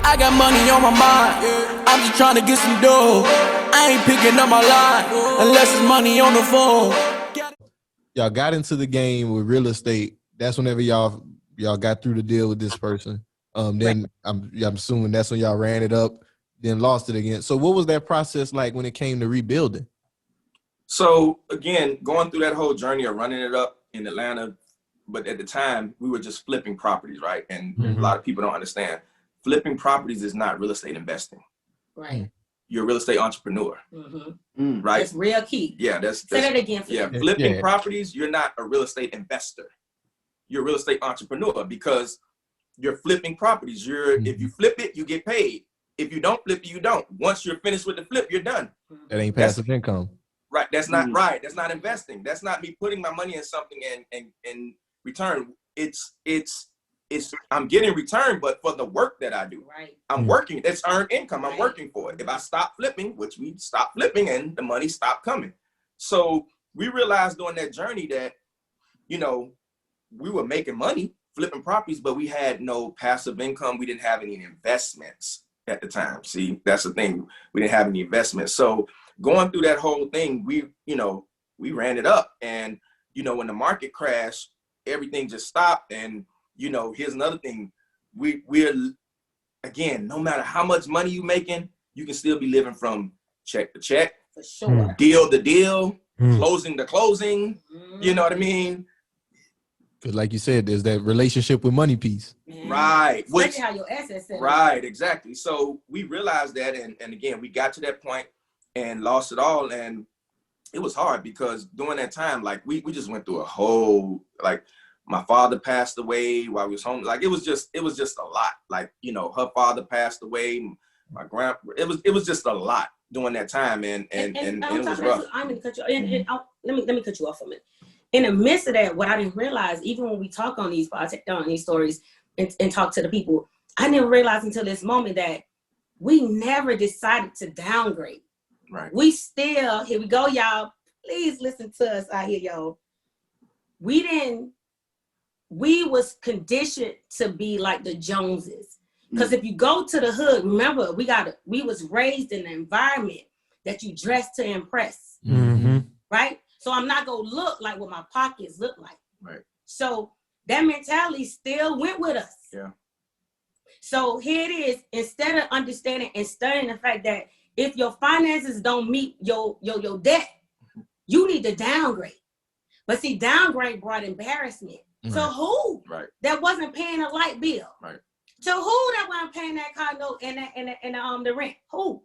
I got money on my mind. I'm just trying to get some dough. I ain't picking up my line unless it's money on the phone. Y'all got into the game with real estate. That's whenever y'all got through the deal with this person. Then I'm assuming that's when y'all ran it up, then lost it again. So what was that process like when it came to rebuilding? So again, going through that whole journey of running it up in Atlanta, but at the time we were just flipping properties, right? And a lot of people don't understand. Flipping properties is not real estate investing. Right. You're a real estate entrepreneur. Right? That's real key. Yeah, that's Say that again for me. Flipping properties, you're not a real estate investor. You're a real estate entrepreneur because you're flipping properties. If you flip it, you get paid. If you don't flip it, you don't. Once you're finished with the flip, you're done. That ain't passive income. Right. That's not right. That's not investing. That's not me putting my money in something and return. It's I'm getting return, but for the work that I do. Right. I'm working. It's earned income. I'm working for it. If I stop flipping, which we stopped flipping and the money stopped coming. So we realized during that journey that, we were making money flipping properties, but we had no passive income. We didn't have any investments at the time. See, that's the thing. We didn't have any investments. So going through that whole thing, we ran it up. And, when the market crashed, everything just stopped. And, here's another thing. We're again, no matter how much money you're making, you can still be living from check to check, for sure, deal to deal, closing to closing. You know what I mean? Because like you said, there's that relationship with money piece. Right. Especially how your assets set. Right, exactly. So we realized that, and again, we got to that point and lost it all. And it was hard because during that time, like we just went through a whole, like my father passed away while we was home. Like it was just a lot. Like, her father passed away, my grandpa, it was just a lot during that time. And it was rough. I'm gonna cut you. Let me cut you off a minute. In the midst of that, what I didn't realize, even when we talk on these stories and talk to the people, I didn't realize until this moment that we never decided to downgrade. Right. We still, here we go, y'all. Please listen to us out here, y'all. We was conditioned to be like the Joneses. Because if you go to the hood, remember, we was raised in an environment that you dress to impress. Right? So I'm not going to look like what my pockets look like. Right. So that mentality still went with us. Yeah. So here it is. Instead of understanding and studying the fact that if your finances don't meet your debt, you need to downgrade. But see, downgrade brought embarrassment. Right. To who? Right. That wasn't paying a light bill. Right. To who that wasn't paying that car note and the rent? Who?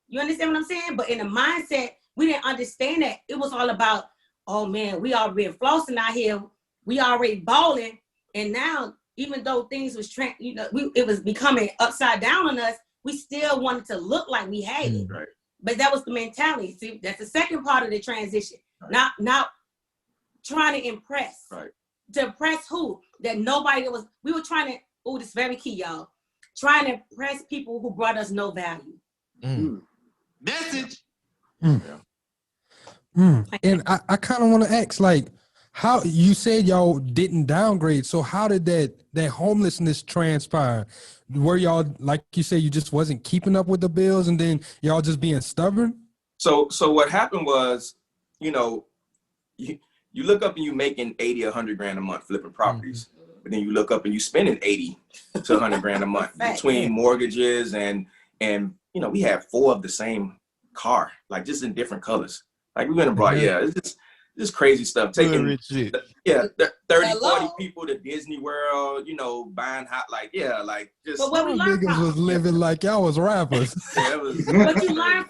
You understand what I'm saying? But in the mindset, we didn't understand that. It was all about, oh man, we already flossing out here. We already balling. And now, even though things was, it was becoming upside down on us, we still wanted to look like we had it. Right. But that was the mentality. See, that's the second part of the transition. Right. Not trying to impress. Right. To impress who? That nobody we were trying to, this is very key, y'all. Trying to impress people who brought us no value. Message. And I kind of want to ask, like, how you said y'all didn't downgrade. So how did that homelessness transpire? Were y'all, like you said, you just wasn't keeping up with the bills and then y'all just being stubborn? So what happened was, you look up and you making 80 or 100 grand a month flipping properties. But then you look up and you spending 80 to 100 grand a month between mortgages and we had 4 of the same car, like just in different colors. Like we went and brought, it's just crazy stuff. Taking 30, 40 people to Disney World, buying hot, just. But what we learned niggas was living like y'all was rappers. But you learn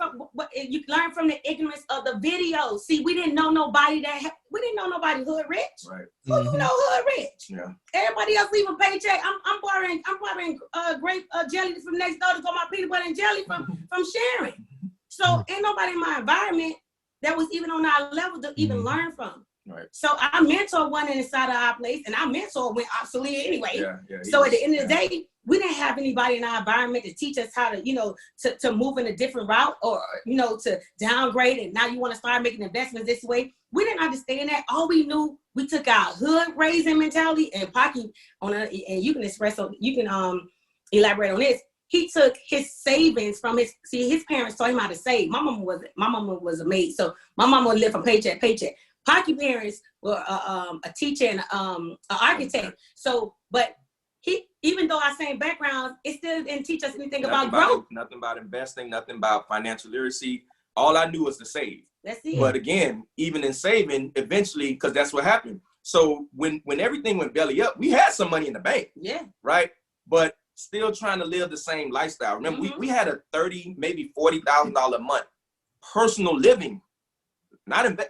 from the ignorance of the video. See, we didn't know nobody hood rich. Right. Who you know hood rich? Yeah. Everybody else leave a paycheck. I'm borrowing grape jelly from next door to go my peanut butter and jelly from Sharon. So ain't nobody in my environment that was even on our level to even learn from. Right. So our mentor went inside of our place, and our mentor went obsolete anyway. Yeah, so at the end of the day, we didn't have anybody in our environment to teach us how to, to move in a different route or, to downgrade. And now you want to start making investments this way. We didn't understand that. All we knew, we took our hood raising mentality and Paki and you can elaborate on this. he took his savings from his parents taught him how to save. My mama was a maid, so my mama lived from paycheck to paycheck. Paki parents were a teacher and an architect. So, but even though our same backgrounds, it still didn't teach us anything about growth. Nothing about investing, nothing about financial literacy. All I knew was to save. That's it. But again, even in saving, eventually, because that's what happened. So when everything went belly up, we had some money in the bank. Yeah. Right. But still trying to live the same lifestyle. Remember, we had a $30,000, maybe $40,000 a month personal living,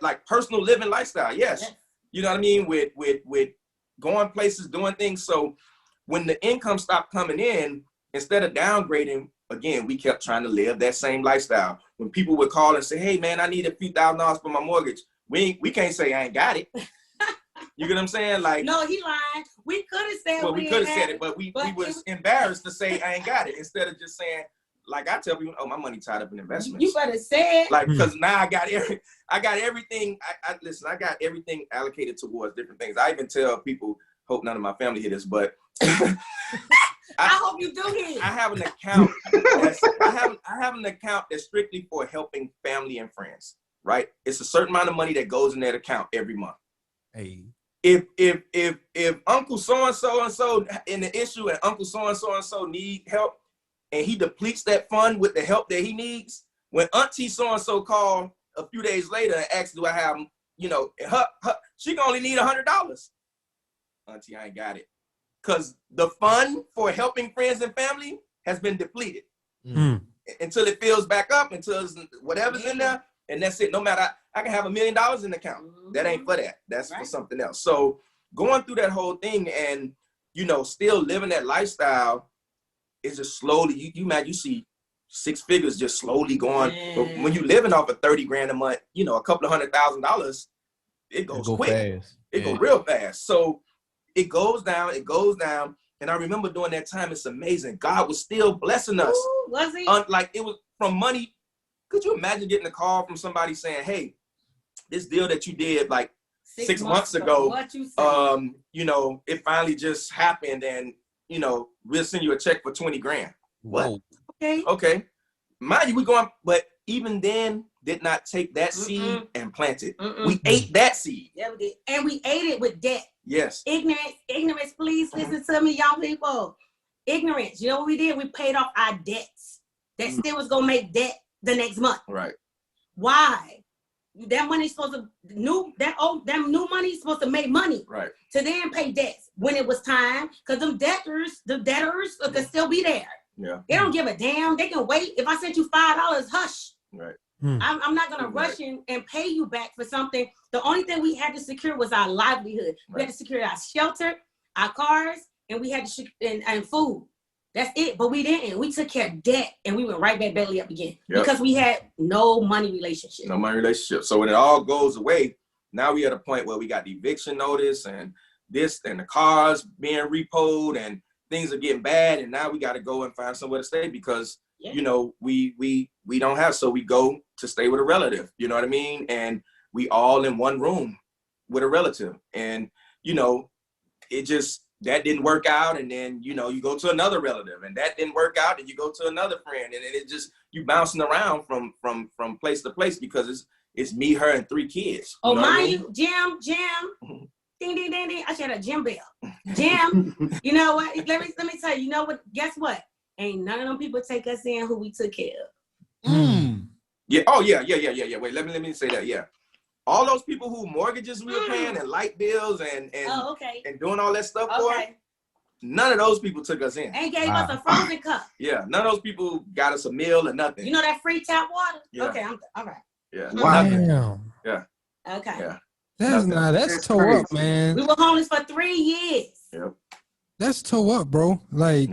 like personal living lifestyle. Yes. You know what I mean? With going places, doing things. So when the income stopped coming in, instead of downgrading, again, we kept trying to live that same lifestyle. When people would call and say, hey man, I need a few $1,000s for my mortgage. We can't say I ain't got it. You get what I'm saying? Like, no, he lied. We could have said well, we could have said it, but we was embarrassed to say I ain't got it instead of just saying, like I tell people, oh, my money tied up in investments. You better say it. Like, because now I got everything. Listen, I got everything allocated towards different things. I even tell people, hope none of my family hear this, but I hope you do hear. I have an account. I have an account that's strictly for helping family and friends. Right? It's a certain amount of money that goes in that account every month. Hey. If Uncle so-and-so in the issue and Uncle so-and-so need help and he depletes that fund with the help that he needs, when Auntie so-and-so call a few days later and asks, do I have, she can only need $100. Auntie, I ain't got it. Because the fund for helping friends and family has been depleted until it fills back up, until whatever's in there. And that's it. No matter, I can have $1 million in the account. That ain't for that. That's for something else. So going through that whole thing and, still living that lifestyle is just slowly, you imagine, you see 6 figures just slowly going. But when you living off of 30 grand a month, a couple of $100,000, it goes quick. Fast. It goes real fast. So it goes down. And I remember during that time, it's amazing. God was still blessing us. Ooh, was he? Like it was from money. Could you imagine getting a call from somebody saying, hey, this deal that you did like 6 months ago, it finally just happened and, we'll send you a check for 20 grand. What? Okay. Mind you, we going, but even then did not take that seed and plant it. We ate that seed. Yeah, we did. And we ate it with debt. Yes. Ignorance, please listen to me, young people. Ignorance. You know what we did? We paid off our debts. That still was going to make debt the next month. Right. Why? That money's supposed to them new money's supposed to make money. Right. To then pay debts when it was time. Because the debtors could still be there. Yeah. They don't give a damn. They can wait. If I sent you $5, hush. Right. I'm not gonna rush in and pay you back for something. The only thing we had to secure was our livelihood. We had to secure our shelter, our cars, and we had to and food. That's it. But we didn't. We took care of debt and we went right back belly up again because we had no money relationship. No money relationship. So when it all goes away, now we at a point where we got the eviction notice and this and the cars being repoed and things are getting bad. And now we got to go and find somewhere to stay because, we don't have. So we go to stay with a relative. You know what I mean? And we all in one room with a relative. And, it just, that didn't work out. And then, you go to another relative and that didn't work out. And you go to another friend and it just, you bouncing around from place to place because it's me, her, and 3 kids. Oh, mind you, Jim, ding, ding, ding, ding. I should have a gym bell. Jim, you know what? Let me tell you, you know what? Guess what? Ain't none of them people take us in who we took care of. Yeah. Oh, yeah. Wait, let me say that. Yeah. All those people who mortgages we were paying and light bills and doing all that stuff for, none of those people took us in. And gave us a frozen cup. Yeah. None of those people got us a meal or nothing. You know that free tap water? Yeah. Okay, all right. Yeah. Wow. Yeah. Okay. Yeah. That's toe up, man. We were homeless for 3 years. Yep. That's toe up, bro. Like,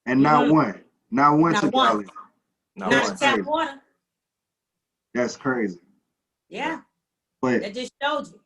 and not one took y'all in. Not tap water. That's crazy. Yeah. But that just showed you.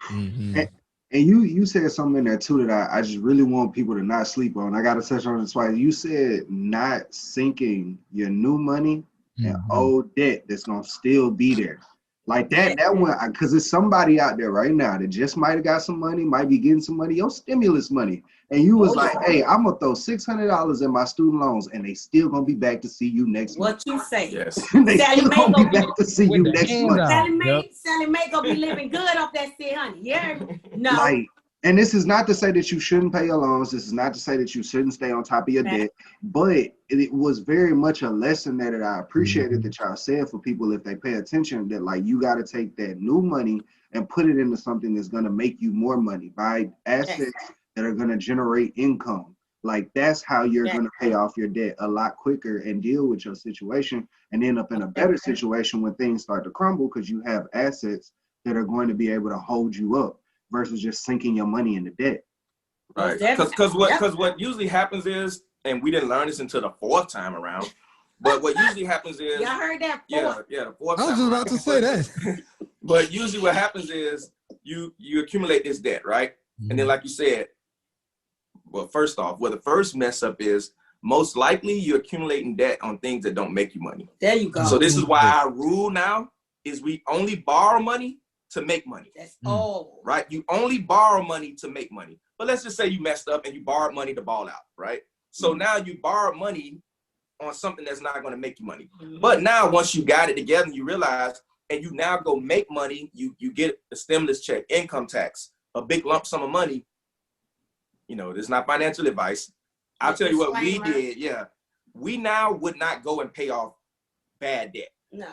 And you said something in there too that I just really want people to not sleep on. I got to touch on it twice. You said not sinking your new money and old debt that's gonna still be there. Like that one, because there's somebody out there right now that just might have got some money, might be getting some money, your stimulus money and you was like, hey, I'm gonna throw $600 in my student loans, and they still gonna be back to see you next month. What you say? Yes. They still gonna be back to see you next month. Sally Mae gonna be living good off that shit, honey. Yeah. No. Like, and this is not to say that you shouldn't pay your loans. This is not to say that you shouldn't stay on top of your debt. But it was very much a lesson that I appreciated that y'all said for people, if they pay attention, that like you got to take that new money and put it into something that's going to make you more money. Buy assets that are going to generate income. Like that's how you're going to pay off your debt a lot quicker and deal with your situation and end up in a better situation when things start to crumble, because you have assets that are going to be able to hold you up versus just sinking your money into debt. Right. Because what usually happens is, and we didn't learn this until the fourth time around, but what usually happens is, y'all heard that? Yeah, the fourth time. I was just about to say that. But usually what happens is you accumulate this debt, right? And then like you said, well, first off, the first mess up is most likely you're accumulating debt on things that don't make you money. There you go. So this is why our rule now is we only borrow money to make money. That's all. Right? You only borrow money to make money. But let's just say you messed up and you borrowed money to ball out, right? So now you borrow money on something that's not going to make you money. But now once you got it together and you realize, and you now go make money, you get a stimulus check, income tax, a big lump sum of money. You know, this is not financial advice. I'll tell you what we did. Yeah. We now would not go and pay off bad debt. No.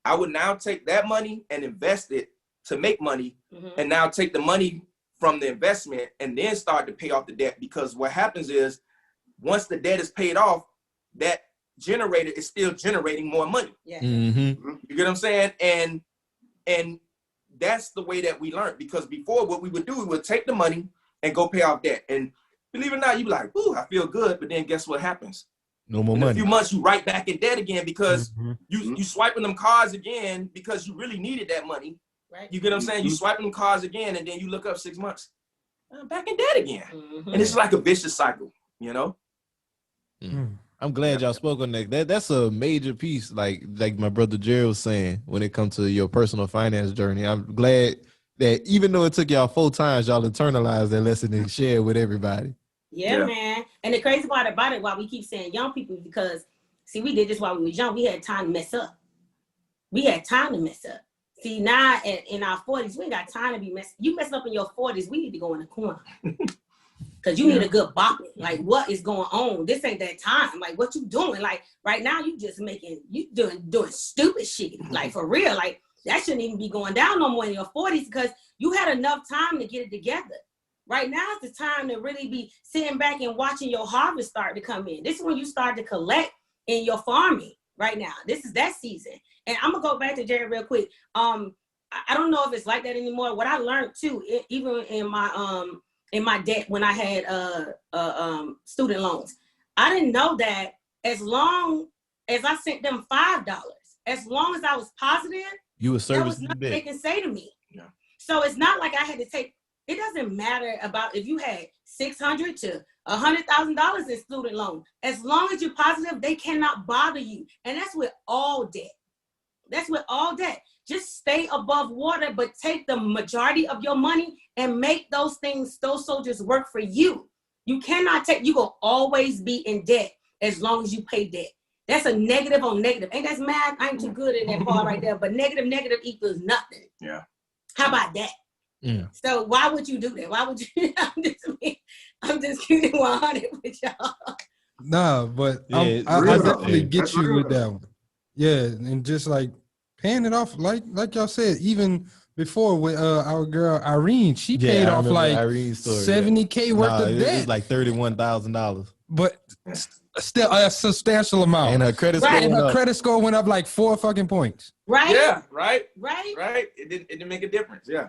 I would now take that money and invest it to make money, and now take the money from the investment and then start to pay off the debt. Because what happens is once the debt is paid off, that generator is still generating more money. Yeah. You get what I'm saying? And that's the way that we learned, because before what we would do, we would take the money and go pay off debt. And believe it or not, you be like, ooh, I feel good. But then guess what happens? No more in money. a few months, you right back in debt again, because you swiping them cards again because you really needed that money. Right. You get what I'm saying? You swiping them cards again, and then you look up 6 months, back in debt again. And it's like a vicious cycle, you know? I'm glad y'all spoke on that. That's a major piece, like my brother Jerry was saying, when it comes to your personal finance journey. I'm glad that even though it took y'all 4 times, y'all internalized that lesson and share with everybody. Yeah, man. And the crazy part about it, why we keep saying young people, because see, we did this while we was young. We had time to mess up. See, now in our 40s, we ain't got time to be messing. You messing up in your 40s, we need to go in the corner. Because you need a good bop. Like, what is going on? This ain't that time. Like, what you doing? Like, right now, you doing stupid shit. Like, for real. Like, that shouldn't even be going down no more in your 40s, because you had enough time to get it together. Right now is the time to really be sitting back and watching your harvest start to come in. This is when you start to collect in your farming right now. This is that season. And I'm going to go back to Jerry real quick. I don't know if it's like that anymore. What I learned too, even in my debt when I had student loans, I didn't know that as long as I sent them $5, as long as I was positive, you were servicing there was nothing they can say to me. Yeah. So it's not like I had to take. It doesn't matter about if you had $600 to $100,000 in student loan. As long as you're positive, they cannot bother you. And that's with all debt. Just stay above water, but take the majority of your money and make those soldiers work for you. You cannot you will always be in debt as long as you pay debt. That's a negative on negative. Ain't that math? I ain't too good in that part right there, but negative equals nothing. Yeah. How about that? Yeah. So why would you do that? Why would you? I'm just keeping 100 with y'all. Nah, but Yeah, I definitely get That's you real with that one. Yeah, and just like paying it off, like y'all said, even before with our girl Irene, she paid off like $70K worth of debt. It was like $31,000. But still a substantial amount. And her credit score went up like 4 fucking points. Right? Yeah, right. Right? It didn't make a difference. Yeah.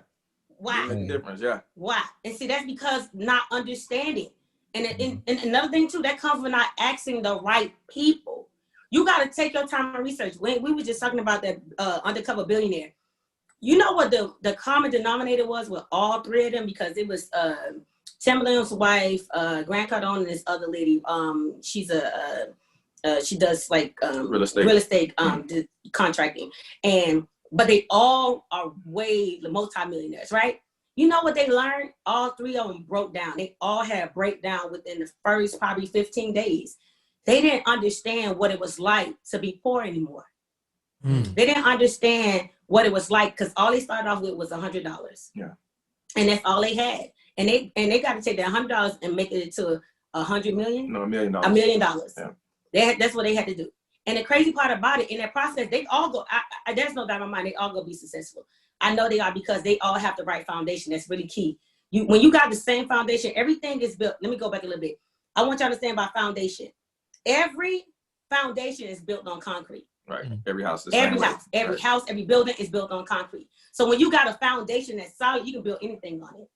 Why? It made a difference, yeah. Why? And see, that's because not understanding. And another thing too, that comes from not asking the right people. You got to take your time and research. We were just talking about that undercover billionaire. You know what the common denominator was with all 3 of them? Because it was Timberland's wife, Grant Cardone, and this other lady. She's she does like real estate contracting, but they all are way multimillionaires, right? You know what they learned? All 3 of them broke down. They all had a breakdown within the first probably 15 days. They didn't understand what it was like to be poor anymore. They didn't understand what it was like because all they started off with was $100. Yeah. And that's all they had. And they got to take that $100 and make it to $100 million. No, $1 million. $1 million. Yeah. That's what they had to do. And the crazy part about it, in that process, they all go, there's no doubt in my mind, they all go be successful. I know they are because they all have the right foundation. That's really key. When you got the same foundation, everything is built. Let me go back a little bit. I want y'all to understand about foundation. Every foundation is built on concrete. Right. Every house is every house, every building is built on concrete. So when you got a foundation that's solid, you can build anything on it.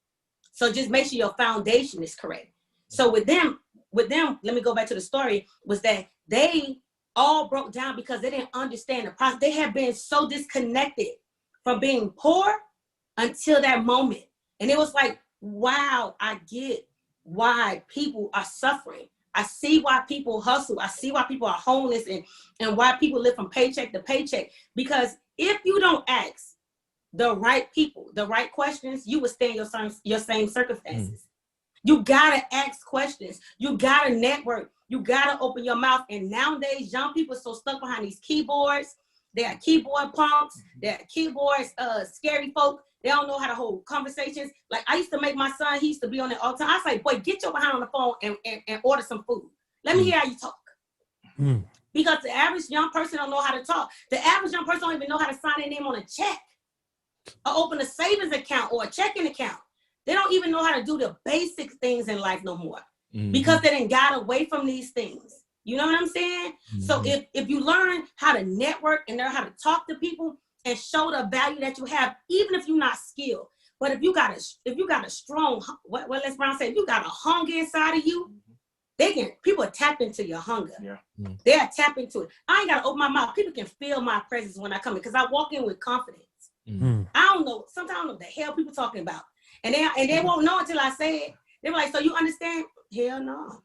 So just make sure your foundation is correct. So with them, let me go back to the story, was that they all broke down because they didn't understand the process. They had been so disconnected from being poor until that moment. And it was like, wow, I get why people are suffering. I see why people hustle. I see why people are homeless and why people live from paycheck to paycheck. Because if you don't ask the right people, the right questions, you will stay in your same circumstances. You gotta ask questions. You gotta network. You gotta open your mouth. And nowadays, young people are so stuck behind these keyboards. They are keyboard punks. They're keyboard scary folk. They don't know how to hold conversations. Like I used to make my son, he used to be on it all the time. I was like, boy, get your behind on the phone and order some food. Let me hear how you talk. Because the average young person don't know how to talk. The average young person don't even know how to sign their name on a check or open a savings account or a checking account. They don't even know how to do the basic things in life no more because they done got away from these things. You know what I'm saying? So if you learn how to network and learn how to talk to people and show the value that you have, even if you're not skilled, but if you got a strong, what Les Brown said, if you got a hunger inside of you, people are tapped into your hunger. Yeah. They're tapped into it. I ain't gotta open my mouth. People can feel my presence when I come in because I walk in with confidence. I don't know. Sometimes I don't know what the hell people talking about. And they won't know until I say it. They're like, so you understand? Hell no.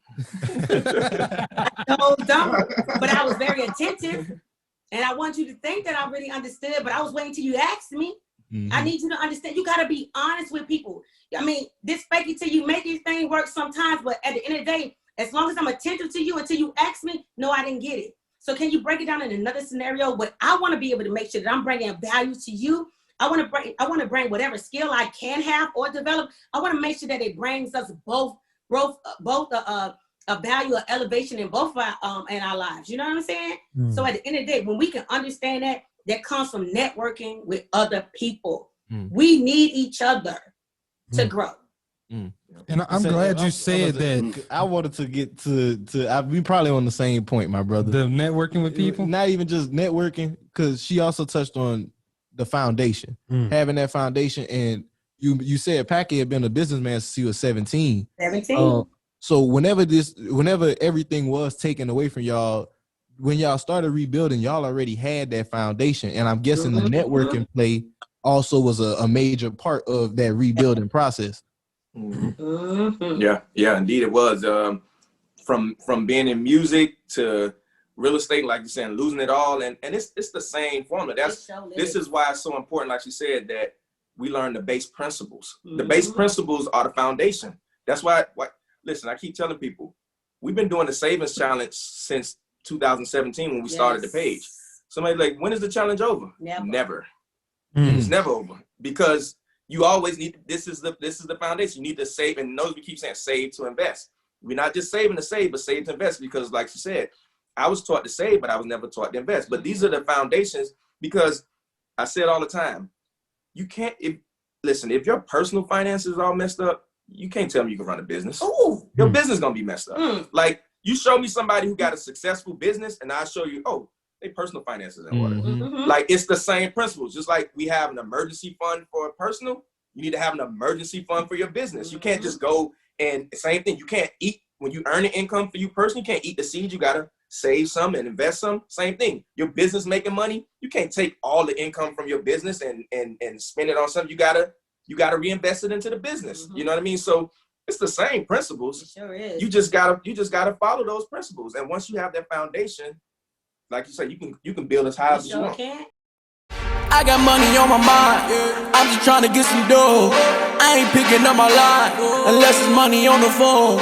No, don't. But I was very attentive. And I want you to think that I really understood, but I was waiting till you asked me. I need you to understand. You got to be honest with people. I mean, this fake it till you make this thing work sometimes, but at the end of the day, as long as I'm attentive to you until you ask me, no, I didn't get it. So can you break it down in another scenario? But I want to be able to make sure that I'm bringing value to you. I want to bring whatever skill I can have or develop. I want to make sure that it brings us both a value or elevation in both in our lives. You know what I'm saying? So at the end of the day, when we can understand that comes from networking with other people. We need each other to grow. And I'm glad you said that. I wanted to get to we probably on the same point, my brother. The networking with people? Not even just networking, because she also touched on the foundation, having that foundation. And you said Paki had been a businessman since he was 17. 17. So whenever everything was taken away from y'all, when y'all started rebuilding, y'all already had that foundation. And I'm guessing the networking play also was a major part of that rebuilding process. Yeah, indeed it was. From being in music to real estate, like you're saying, losing it all, and it's the same formula. This is why it's so important, like you said, that we learn the base principles. The base principles are the foundation. That's why listen, I keep telling people, we've been doing the savings challenge since 2017 when we started the page. Somebody's like, when is the challenge over? Never. It's never over, because you always need, this is the foundation. You need to save, and notice we keep saying save to invest. We're not just saving to save, but save to invest, because like you said, I was taught to save, but I was never taught to invest. But these are the foundations, because I said all the time, you can't, if your personal finances are all messed up, you can't tell me you can run a business. Your business is gonna be messed up. Like, you show me somebody who got a successful business, and I show you, their personal finances in order. Like, it's the same principles. Just like we have an emergency fund for personal, you need to have an emergency fund for your business. You can't just go and same thing. You can't eat when you earn an income for you personally. You can't eat the seeds. You gotta save some and invest some. Same thing. Your business making money. You can't take all the income from your business and spend it on something. You gotta reinvest it into the business. You know what I mean? So it's the same principles. It sure is. You just gotta follow those principles. And once you have that foundation, like you said, you can build as high as you want. I got money on my mind. I'm just trying to get some dough. I ain't picking up my line unless it's money on the phone.